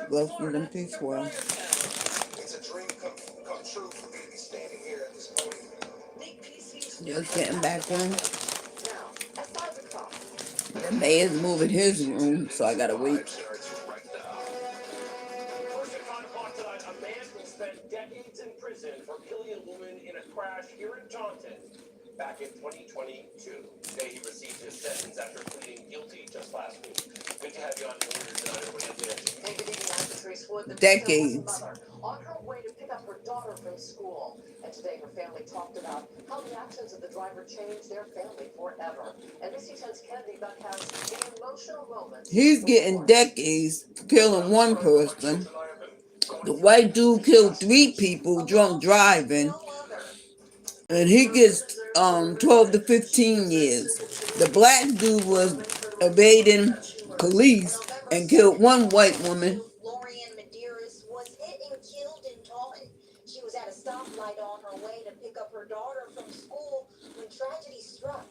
Blessed them peaceful. It's a dream come true for me to be standing here at this podium. Just getting back in. The mayor's moving his room, so I gotta wait. First at 5 o'clock tonight, a man who spent decades in prison for killing a woman in a crash here in Taunton back in 2022. Today he received his sentence after pleading guilty just last week. Good to have you on the order tonight, everybody. Decades. On her way to pick up her daughter from school. And today her family talked about how the actions of the driver changed their family forever. NBC 10's Kennedy Buck has an emotional moment. He's getting decades for killing one person. The white dude killed 3 people drunk driving. And he gets 12 to 15 years. The black dude was evading police and killed one white woman. Was hit and killed in Taunton. She was at a stoplight on her way to pick up her daughter from school when tragedy struck.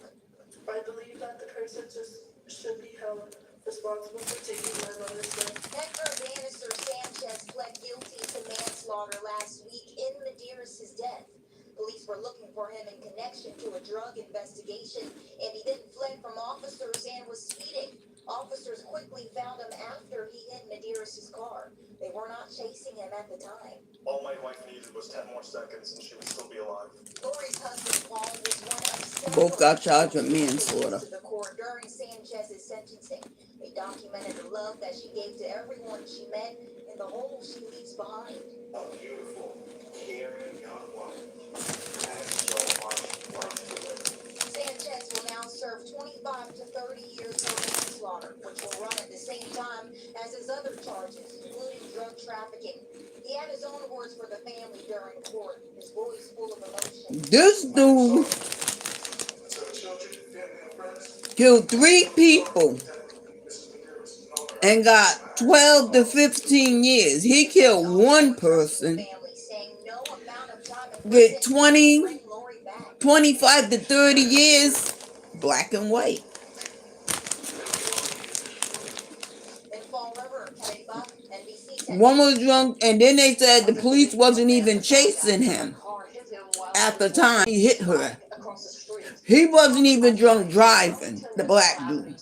I believe that the person just should be held responsible for taking my mother's life. Hector Bannister Sanchez pled guilty to manslaughter last week in Medeiros' death. Police were looking for him in connection to a drug investigation, and he then fled from officers and was speeding. Officers quickly found him after he hit Medeiros' car. They were not chasing him at the time. All my wife needed was 10 more seconds and she would still be alive. Lori's husband, Paul, was one of several Both got charged with manslaughter. to the court during Sanchez's sentencing. They documented the love that she gave to everyone she met and the hole she leaves behind. A beautiful, caring young woman. Has so much life to live. Sanchez will now serve 25 to 30 years for manslaughter, which will run at the same time as his other charges, including drug trafficking. He had his own words for the family during court, his voice full of emotion. This dude killed 3 people and got 12 to 15 years. He killed one person, get 25 to 30 years, black and white. One was drunk, and then they said the police wasn't even chasing him at the time he hit her. He wasn't even drunk driving, the black dude.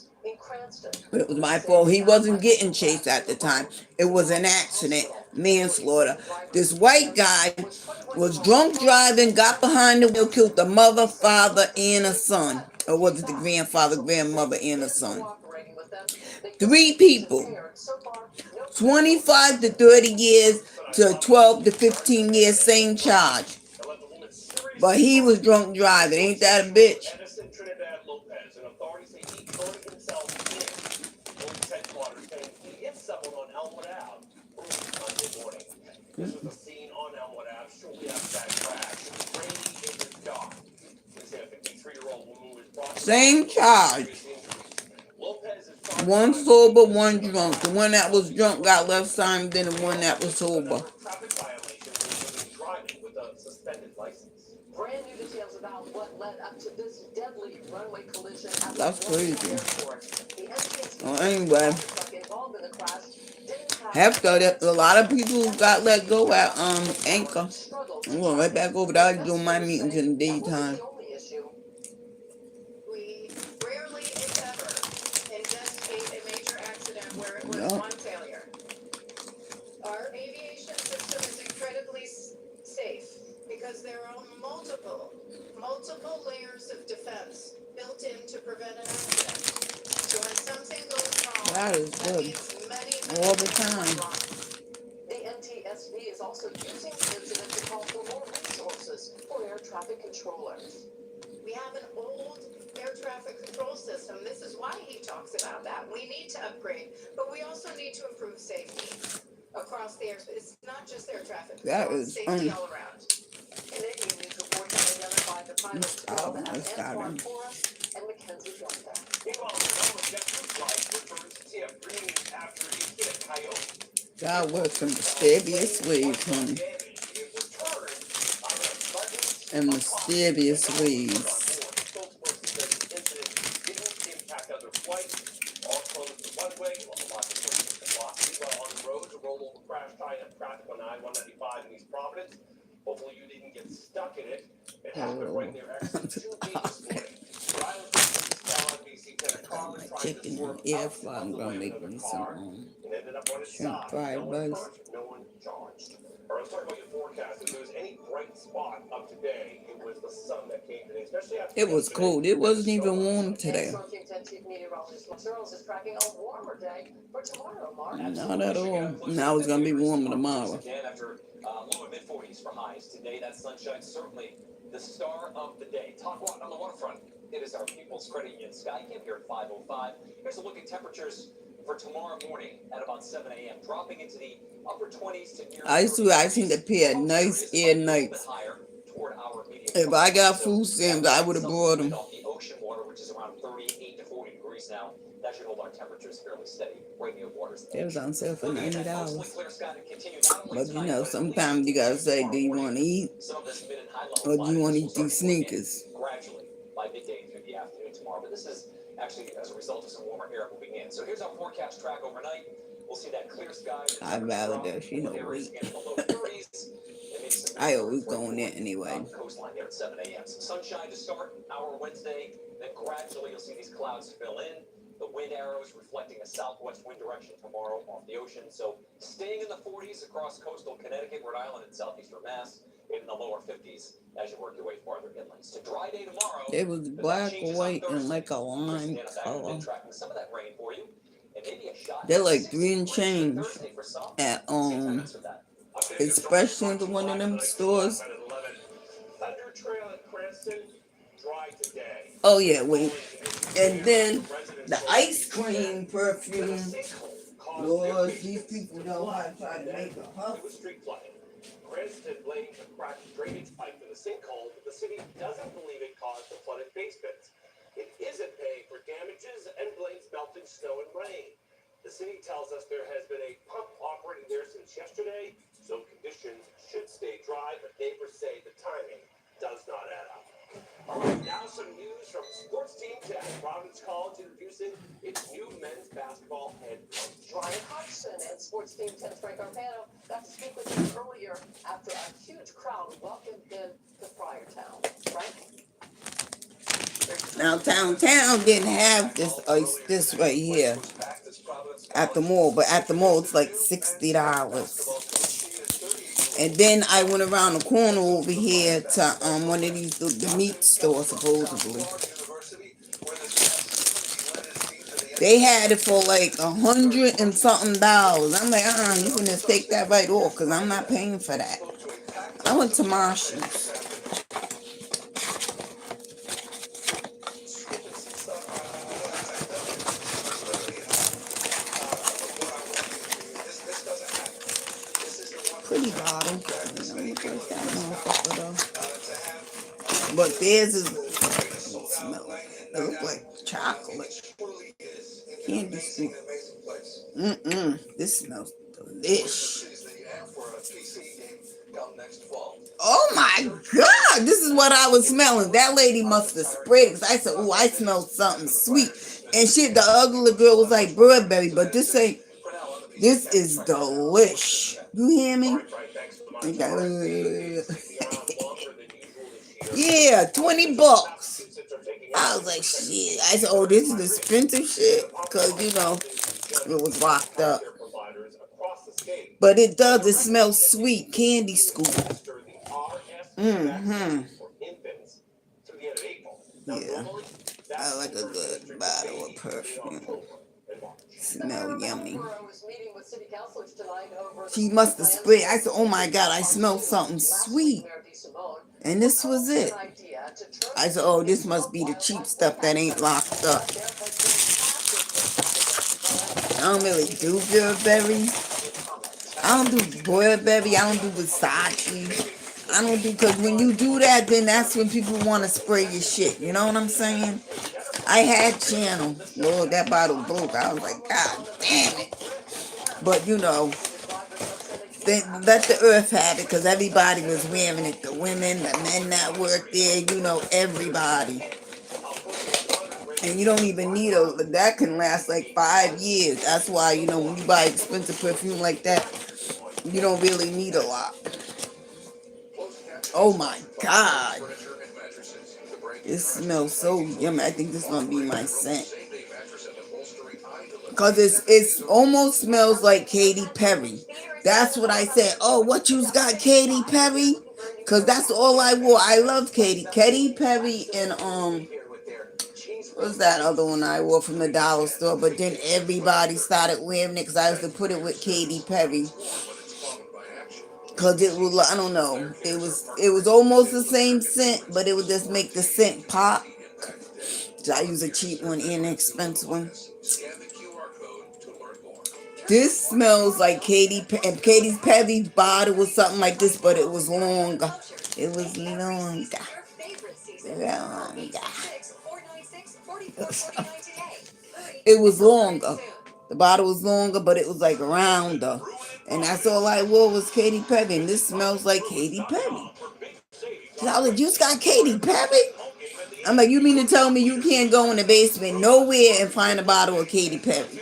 It was my fault. He wasn't getting chased at the time. It was an accident, manslaughter. This white guy was drunk driving, got behind the wheel, killed the mother, father, and a son. Or was it the grandfather, grandmother, and a son? 3 people. 25 to 30 years to 12 to 15 years, same charge. But he was drunk driving. Ain't that a bitch? This was the scene on Elmwood Ave shortly after that crash. It was rainy, it was dark. Police say a 53-year-old woman was brought to Same charge. One sober, one drunk. The one that was drunk got less time than the one that was sober. traffic violation including driving with a suspended license. Brand new details about what led up to this deadly runway collision at That's the crazy. airport. The NTSB Well, anyway, truck involved in the crash didn't have after that, a lot of people got let go at Anchor. I'm going right back over there doing my meetings in the daytime. We rarely, if ever, investigate a major accident where it was No. one failure. Our aviation system is incredibly safe because there are multiple layers of defense built in to prevent an accident. So when something goes wrong, That is that good. means many All the things go time. wrong. The NTSB is also using the incident to call for more resources for air traffic controllers. We have an old air traffic control system. This is why he talks about that. We need to upgrade, but we also need to improve safety across the airspace. It's not just air traffic That control, is, it's safety all around. Canadian news reports have identified the pilots Oh, as that's got Antoine him. Forrest and Mackenzie Jonda. Meanwhile, the Jeffrey flight returned to TF Green after he hit a coyote. God works some mysterious ways, honey. In mysterious ways. Lots of people on the roads. A rollover crash tying up traffic on I-195 in East Providence. Hopefully you didn't get stuck in it. It happened right near exit 2B this morning. Rhode Island NBC 10 a car was trying to Chicken swerve air out fry. of I'm the gonna lane make of me the some car and ended up on its shrimp side. fried No one rice. hurt, no one charged. All right, let's talk about your forecast. If there was any bright spot of today, it was the sun that came today, especially after It was cold. It wasn't even warm today. Chief meteorologist Mark Searles is tracking a warmer day for tomorrow, Mark. Not at all. Now it's gonna be warmer tomorrow. Again, after lower mid-40s for highs today, that sunshine certainly the star of the day. Talk what on the waterfront? It is our People's Credit Union Skycam here at 5:05. Here's a look at temperatures for tomorrow morning at about 7 a.m. Dropping into the upper 20s to near. I seen the pair nice air nights. If I got food stamps, I would have brought them. Off the ocean water, which is around 38 to 40 degrees now. That should hold our temperatures fairly steady. Right near waters. It was on sale for $90. Clear sky to continue not only But you know, tonight, sometimes you gotta say, do you want to eat some of this mid and high or level do you want to eat clouds will these start to move in sneakers? gradually by midday through the afternoon tomorrow. But this is actually as a result of some warmer air moving in. So here's our forecast track overnight. We'll see that clear sky. I'd rather that, you know, wait. I always go in there anyway. Coastline there at 7 a.m. Some sunshine to start our Wednesday. Then gradually you'll see these clouds fill in. The wind arrows reflecting a southwest wind direction tomorrow off the ocean. So staying in the 40s across coastal Connecticut, Rhode Island, and southeastern Mass. In the lower 50s as you work your way farther inland. It's a dry day tomorrow. It was black, white, and like a lime color. Some of that rain for you. And maybe a shot. They're like 3 and change at especially the one of them stores. Thunder Trail at Cranston, dry today. Oh yeah, wait. And then the ice cream perfume. Lord, these people know how to try to make a huff. It was street flooding. Cranston blames a cracked drainage pipe in the sinkhole, but the city doesn't believe it caused the flooded basement. It isn't paying for damages and blames melting snow and rain. The city tells us there has been a pump operating there since yesterday, so conditions should stay dry, but neighbors say the timing does not add up. All right, now some news from Sports Team 10. Providence College introducing its new men's basketball head coach. Ryan Hodgson and Sports Team 10's Frank Arpano got to speak with him earlier after a huge crowd welcomed him to Friartown. Frank? Now town didn't have this ice this right here at the mall, but at the mall it's like $60. And then I went around the corner over here to one of these the meat stores supposedly. They had it for like $100 and something. I'm like, you can just take that right off because I'm not paying for that. I went to Marshall's. Pretty bottle. But theirs is smell like it looks like chocolate. Candy sweet. This smells delish. Oh my God, this is what I was smelling. That lady must have sprayed it. I said, oh, I smelled something sweet. And shit, the ugly girl was like Burberry, but this ain't. This is delish. You hear me? Yeah, $20. I was like, shit. I said, oh, this is expensive shit. Because, you know, it was locked up. But it does. It smells sweet. Candy scoop. Yeah. I like a good bottle of perfume. Smell yummy. She must have sprayed. I said, oh my God, I smell something sweet. And this was it. I said, oh, this must be the cheap stuff that ain't locked up. I don't really do Burberry. I don't do Burberry. I don't do Versace. I don't do, because when you do that, then that's when people want to spray your shit. You know what I'm saying? I had Channel. Lord, that bottle broke. I was like, God damn it. But, you know, let the earth have it, because everybody was wearing it. The women, the men that worked there, you know, everybody. And you don't even need that can last like 5 years. That's why, when you buy expensive perfume like that, you don't really need a lot. Oh my God. It smells so yummy. I think this is gonna be my scent. Cause it's almost smells like Katy Perry. That's what I said. Oh, what you's got, Katy Perry? Cause that's all I wore. I love Katy Perry, and what's that other one I wore from the dollar store? But then everybody started wearing it because I used to put it with Katy Perry. Cause it was, I don't know, it was almost the same scent, but it would just make the scent pop. So I use a cheap one and an expensive one. This smells like Katy Perry's bottle was something like this, but it was longer. It was longer. It was longer. The bottle was longer, but it was like rounder. And that's all I wore was Katy Perry. And this smells like Katy Perry. So I was like, you got Katy Perry? I'm like, you mean to tell me you can't go in the basement nowhere and find a bottle of Katy Perry?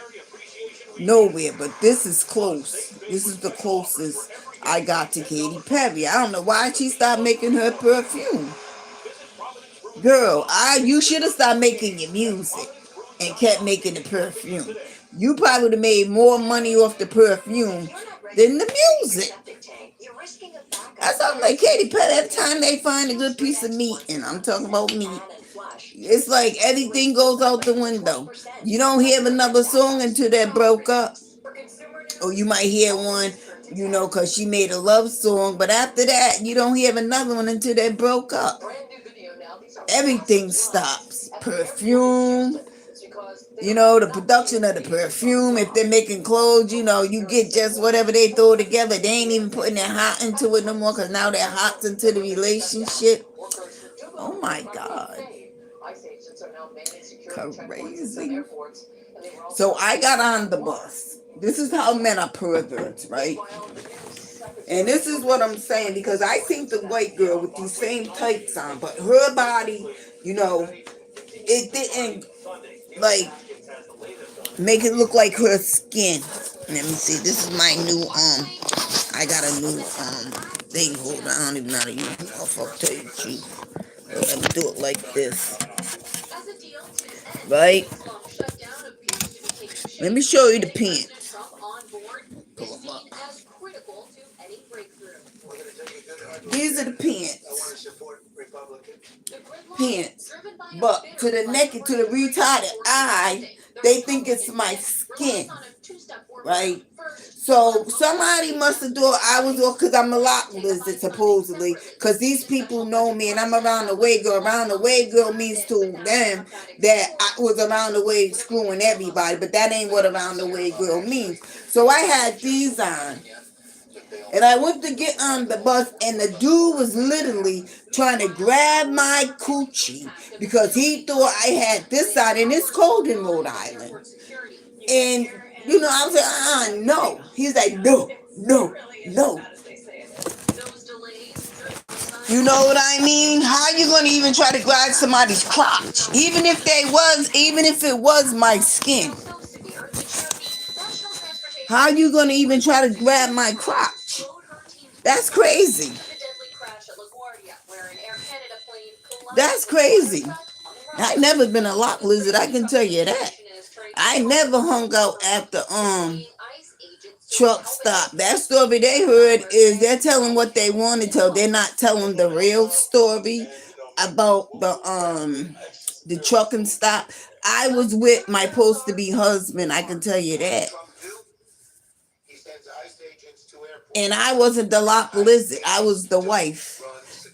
Nowhere, but this is close. This is the closest I got to Katy Perry. I don't know why she stopped making her perfume. Girl, you should have stopped making your music and kept making the perfume. You probably would have made more money off the perfume than the music. That's something like Katy Perry. Every time they find a good piece of meat, and I'm talking about meat, it's like everything goes out the window. You don't hear another song until they broke up. Or you might hear one, because she made a love song. But after that, you don't hear another one until they broke up. Everything stops. Perfume, the production of the perfume. If they're making clothes, you get just whatever they throw together. They ain't even putting their heart into it no more because now their heart's into the relationship. Oh my God. Crazy. So I got on the bus. This is how men are perverts, right? And this is what I'm saying, because I think the white girl with these same tights on, but her body, it didn't make it look like her skin. Let me see. This is my new I got a new thing. Hold on, I don't even know how to use it. I'll tell you the truth. Let me do it like this. Right? Let me show you the pants. Pull them up. These are the pants. Pants. But to the naked, to the retarded eye, they think it's my skin. Right? So somebody must have thought I was off because I'm a lock lizard, supposedly. Because these people know me and I'm around the way girl. Around the way girl means to them that I was around the way screwing everybody. But that ain't what around the way girl means. So I had these on. And I went to get on the bus, and the dude was literally trying to grab my coochie because he thought I had this on, and it's cold in Rhode Island. And, I was like, no. He's like, no. You know what I mean? How you going to even try to grab somebody's crotch? Even if it was my skin. How you going to even try to grab my crotch? That's crazy. That's crazy. I've never been a lock lizard, I can tell you that. I never hung out at the truck stop. That story they heard is they're telling what they want to tell. They're not telling the real story about the trucking stop. I was with my supposed to be husband, I can tell you that. And I wasn't the lock lizard. I was the wife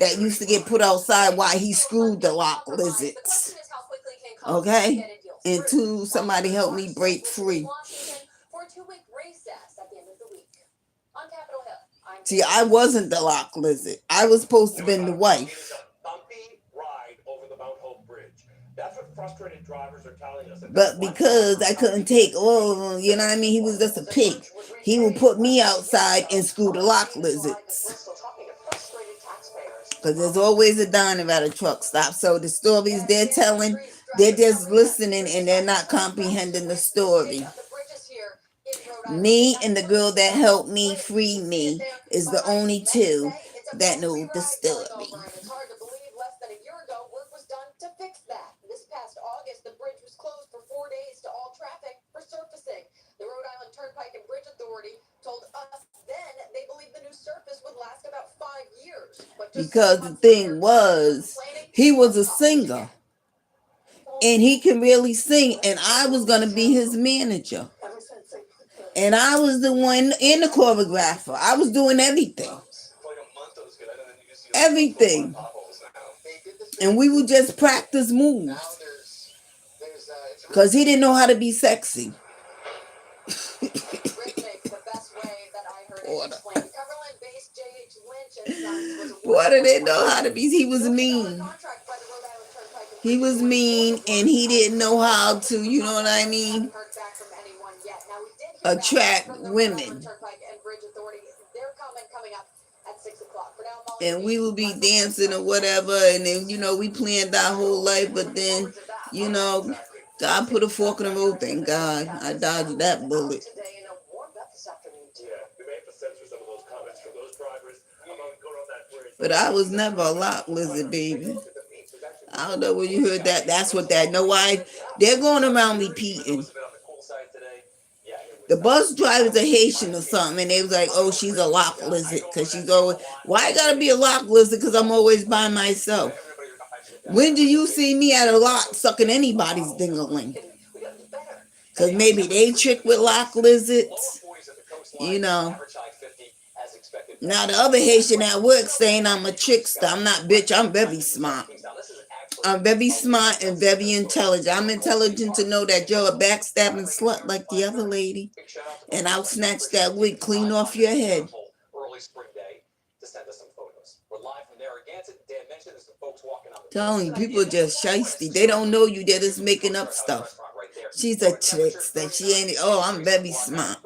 that used to get put outside while he screwed the lock lizards. Okay? Until somebody helped me break free. See, I wasn't the lock lizard. I was supposed to have been the wife. But because I couldn't take all, you know what I mean? He was just a pig. He would put me outside and screw the lock lizards. Because there's always a diner at a truck stop. So the stories they're telling, They're just listening and they're not comprehending the story. Me and the girl that helped me free me is the only two that know the story. It's hard to believe less than a year ago work was done to fix that. This past August, the bridge was closed for 4 days to all traffic for surfacing. The Rhode Island Turnpike and Bridge Authority told us then they believed the new surface would last about 5 years. Because the thing was, he was a singer and he can really sing, and I was going to be his manager. And I was the one in the choreographer. I was doing everything. Everything. And we would just practice moves. Because he didn't know how to be sexy. Water didn't know how to be. He was mean. He was mean and he didn't know how to, you know what I mean, attract women. And we would be dancing or whatever, and then, you know, we planned our whole life, but then, you know, God put a fork in the road. Thank God I dodged that bullet. But I was never a lock lizard, baby. I don't know where you heard that. That's what that. Know why? They're going around repeating. The bus driver's a Haitian or something, and they was like, "Oh, she's a lock lizard because she's always." Why I gotta be a lock lizard? Because I'm always by myself. When do you see me at a lock sucking anybody's ding-a-ling? Because maybe they trick with lock lizards, you know. Now the other Haitian at work saying I'm a trickster. I'm not, bitch. I'm very smart. I'm very smart and very intelligent. I'm intelligent to know that you're a backstabbing slut like the other lady. And I'll snatch that wig clean off your head. Telling you, people are just shiesty. They don't know you. They're just making up stuff. She's a trickster. She ain't. Oh, I'm very smart.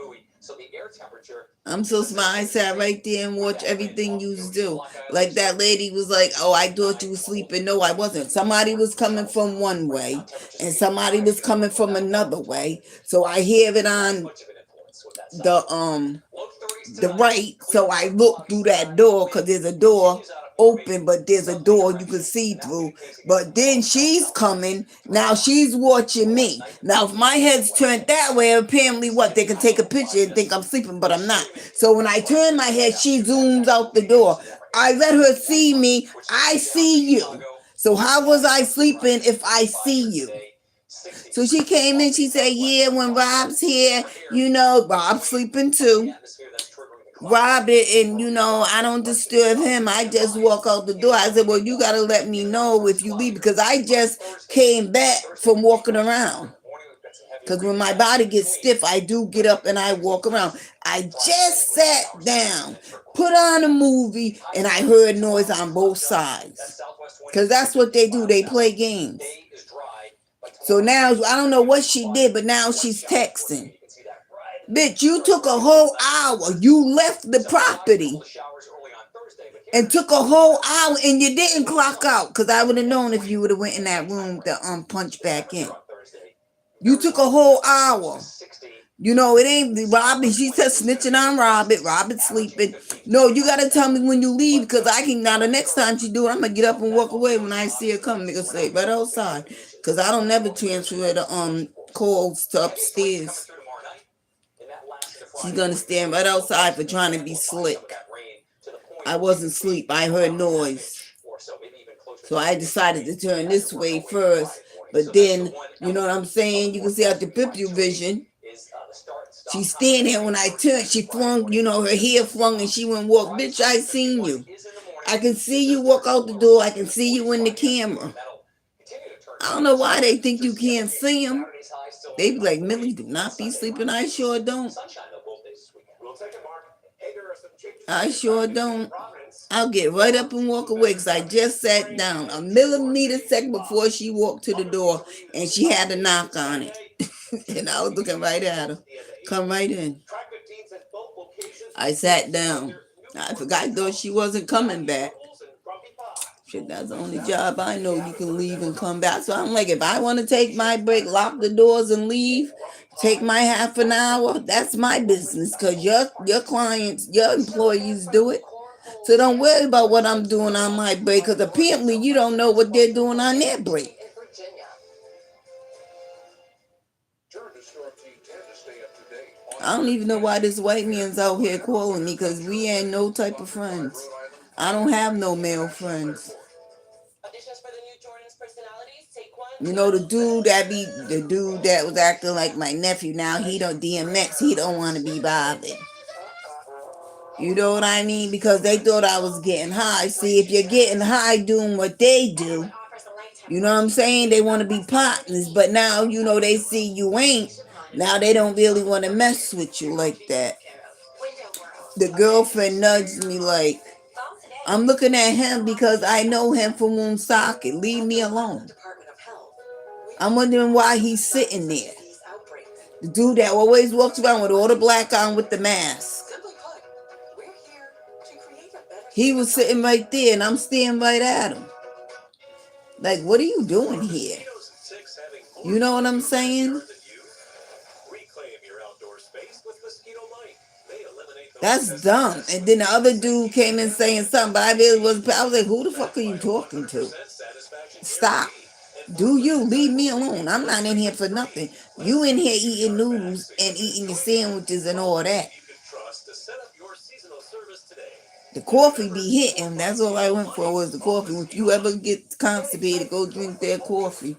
I'm so smart. I sat right there and watched everything you do. Like that lady was like, "Oh, I thought you were sleeping." No, I wasn't. Somebody was coming from one way and somebody was coming from another way. So I hear it on the right. So I look through that door because there's a door open, but there's a door you can see through. But then she's coming. Now she's watching me. Now if my head's turned that way, apparently what, they can take a picture and think I'm sleeping, but I'm not. So when I turn my head, she zooms out the door. I let her see me. I see you. So how was I sleeping if I see you? So she came in, she said, "Yeah, when Rob's here, you know, Rob's sleeping too. Rob it, and you know, I don't disturb him. I just walk out the door." I said, "Well, you got to let me know if you leave, because I just came back from walking around. Because when my body gets stiff, I do get up and I walk around. I just sat down, put on a movie, and I heard noise on both sides. Because that's what they do. They play games. So now, I don't know what she did, but now she's texting. Bitch, you took a whole hour. You left the property and took a whole hour and you didn't clock out, because I would have known if you would have went in that room to punch back in. You took a whole hour. You know, it ain't Robin. She said snitching on Robin. Robin's sleeping. No, you got to tell me when you leave, because I can, now the next time she do it, I'm going to get up and walk away when I see her coming. Nigga say, right outside. Because I don't never transfer the calls to upstairs. She's going to stand right outside for trying to be slick. I wasn't asleep. I heard noise. So I decided to turn this way first. But then, you know what I'm saying? You can see out the picture vision. She's standing there. When I turned, she flung, you know, her hair flung and she went walk. Bitch, I seen you. I can see you walk out the door. I can see you in the camera. I don't know why they think you can't see them. They be like, "Millie, do not be sleeping." I sure don't. I sure don't. I'll get right up and walk away, because I just sat down a millimeter second before she walked to the door and she had a knock on it. And I was looking right at her. Come right in. I sat down. I forgot though she wasn't coming back. Shit, that's the only job I know you can leave and come back. So I'm like, if I want to take my break, lock the doors and leave, take my half an hour, that's my business. Cause your clients, your employees do it. So don't worry about what I'm doing on my break. Cause apparently you don't know what they're doing on their break. I don't even know why this white man's out here calling me, because we ain't no type of friends. I don't have no male friends. You know, the dude that was acting like my nephew, now he don't DMX, he don't want to be bothered. You know what I mean? Because they thought I was getting high. See, if you're getting high doing what they do, you know what I'm saying? They want to be partners, but now, you know, they see you ain't. Now they don't really want to mess with you like that. The girlfriend nudged me like, I'm looking at him because I know him from Woonsocket. Leave me alone. I'm wondering why he's sitting there. The dude that always walks around with all the black on with the mask. He was sitting right there and I'm staring right at him. Like, what are you doing here? You know what I'm saying? That's dumb. And then the other dude came in saying something, but I was like, who the fuck are you talking to? Stop. Do you leave me alone? I'm not in here for nothing. You in here eating noodles and eating your sandwiches and all that. The coffee be hitting. That's all I went for, was the coffee. If you ever get constipated, go drink their coffee.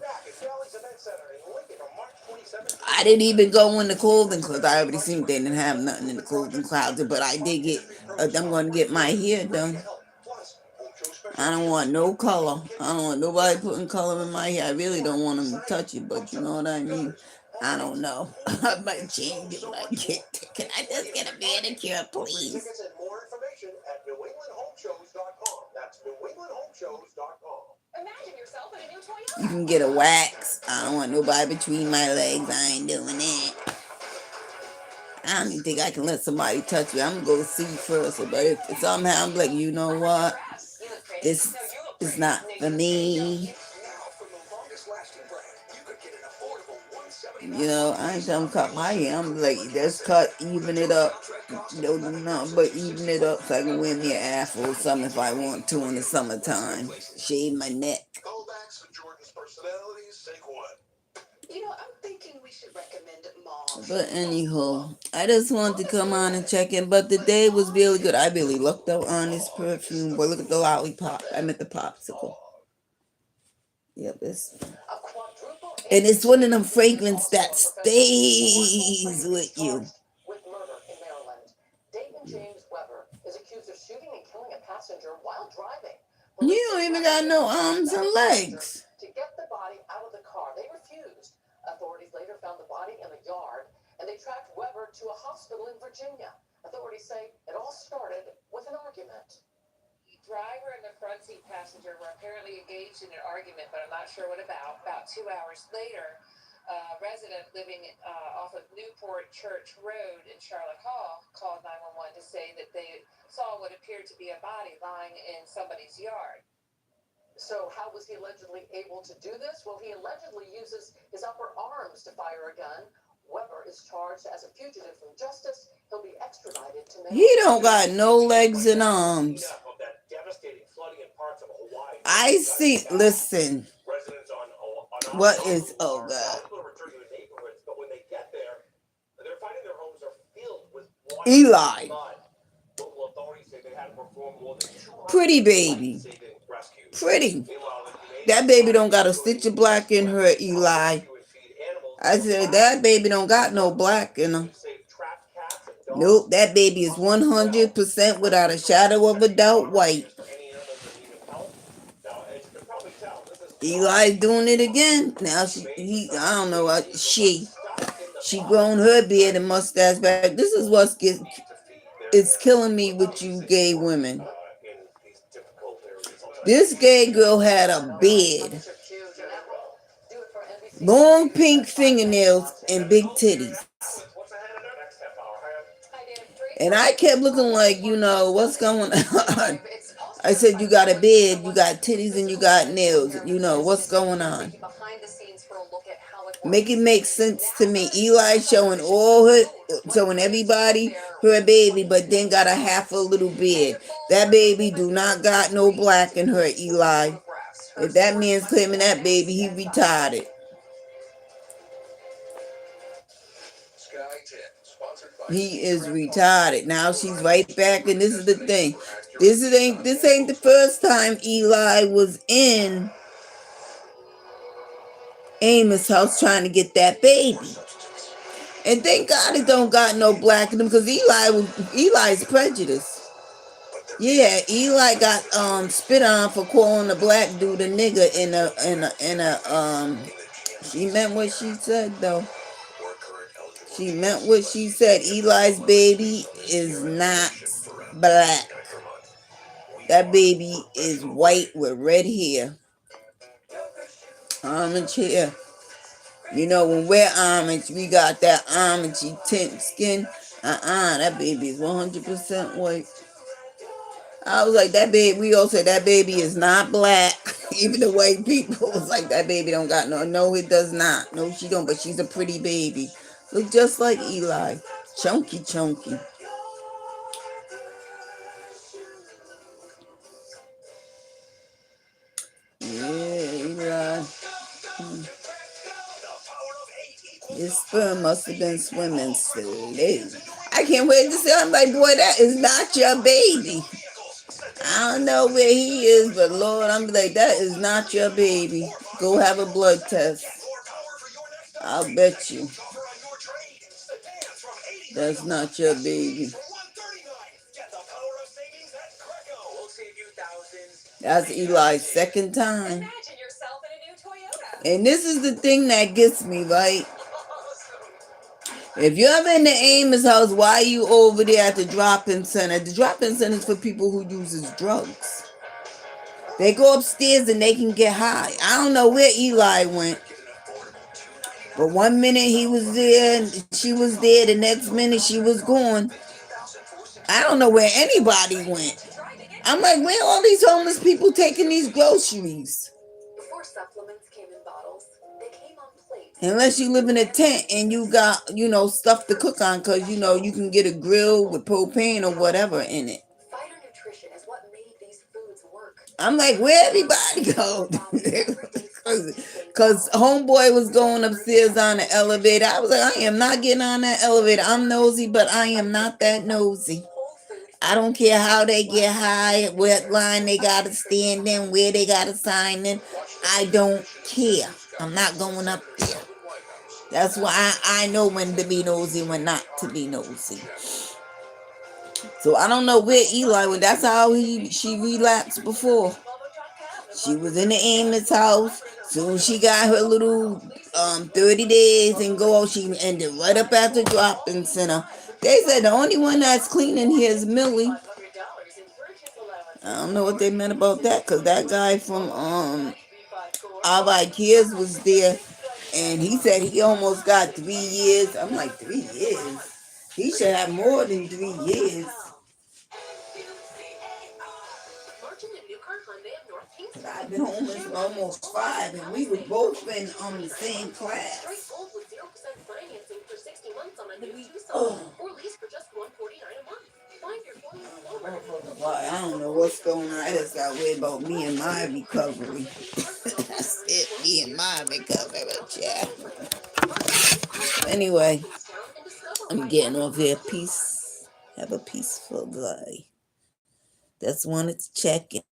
I didn't even go in the clothing closet. I already seen they didn't have nothing in the clothing closet, but I did get. I'm going to get my hair done. I don't want no color. I don't want nobody putting color in my hair. I really don't want them to touch it, but you know what I mean? I don't know. I might change it when I get there. Can I just get a manicure, please? You can get a wax. I don't want nobody between my legs. I ain't doing it. I don't even think I can let somebody touch me. I'm gonna go see first. But if somehow I'm like, you know what? This is not for me. You know, I ain't trying to cut my hair. I'm like, just cut, even it up. No, but even it up so I can wear me an afro or something if I want to in the summertime. Shave my neck. But anyhow, I just wanted to come on and check in. But the day was really good. I really looked up on this perfume. Boy, look at the lollipop. I meant the popsicle. Yep, and it's one of them fragrances that stays with you. You don't even got no arms and legs. To get the body out of the car, they refused. Authorities later found the body in a yard, and they tracked Weber to a hospital in Virginia. Authorities say it all started with an argument. The driver and the front seat passenger were apparently engaged in an argument, but I'm not sure what about. About 2 hours later, a resident living off of Newport Church Road in Charlotte Hall called 911 to say that they saw what appeared to be a body lying in somebody's yard. So how was he allegedly able to do this? Well, he allegedly uses his upper arms to fire a gun. Weber is charged as a fugitive from justice. He'll be extradited to He don't got no legs and arms. I see, listen. What is, oh God. Eli. Pretty baby. Pretty. That baby don't got a stitch of black in her, Eli. I said, that baby don't got no black in her. Nope, that baby is 100% without a shadow of a doubt white. Eli's doing it again. Now I don't know what she grown her beard and mustache back. This is it's killing me with you gay women. This gay girl had a beard, long pink fingernails, and big titties. And I kept looking like, you know, what's going on? I said, you got a bed, you got titties, and you got nails. You know, what's going on? Make it make sense to me. Eli showing showing everybody her baby, but then got a half a little beard. That baby do not got no black in her, Eli. If that man's claiming that baby, he retarded. He is retarded. Now she's right back, and this is the thing. This ain't the first time Eli was in Amos' house trying to get that baby. And thank God it don't got no black in him, because Eli's prejudiced. Yeah, Eli got spit on for calling a black dude a nigger in a she meant what she said though. She meant what she said. Eli's baby is not black. That baby is white with red hair. Orange hair. You know, when we're orange, we got that orangey tint skin. That baby is 100% white. I was like, that baby, we all said that baby is not black. Even the white people was like, that baby don't got no, it does not. No, she don't, but she's a pretty baby. Look just like Eli. Chunky, chunky. Yeah, Eli. His sperm must have been swimming slow. I can't wait to see. I'm like, boy, that is not your baby. I don't know where he is, but Lord, I'm like, that is not your baby. Go have a blood test. I'll bet you. That's not your baby. That's Eli's second time. And this is the thing that gets me, right? If you're ever in the Amos house, why are you over there at the drop-in center? The drop-in center is for people who uses drugs. They go upstairs and they can get high. I don't know where Eli went. But one minute he was there and she was there. The next minute she was gone. I don't know where anybody went. I'm like, where are all these homeless people taking these groceries? Before supplements came in bottles, they came on plates. Unless you live in a tent and you got, stuff to cook on, because, you can get a grill with propane or whatever in it. Fighter nutrition is what made these foods work. I'm like, where everybody go? Because homeboy was going upstairs on the elevator. I was like, I am not getting on that elevator. I'm nosy, but I am not that nosy. I don't care how they get high, what line they got to stand in, where they got to sign in. I don't care. I'm not going up there. That's why I know when to be nosy, when not to be nosy. So I don't know where Eli went. That's how she relapsed before. She was in the Amos house. Soon she got her little 30 days and go. She ended right up at the drop-in center. They said the only one that's clean in here is Millie. I don't know what they meant about that, because that guy from Our Ideas was there, and he said he almost got 3 years. I'm like, 3 years? He should have more than 3 years. I've been homeless for almost 5, and we were both in the same class. I don't know what's going on. I just got worried about me and my recovery. That's it, me and my recovery, yeah. Anyway, I'm getting off here. Peace. Have a peaceful day. Just wanted to check in.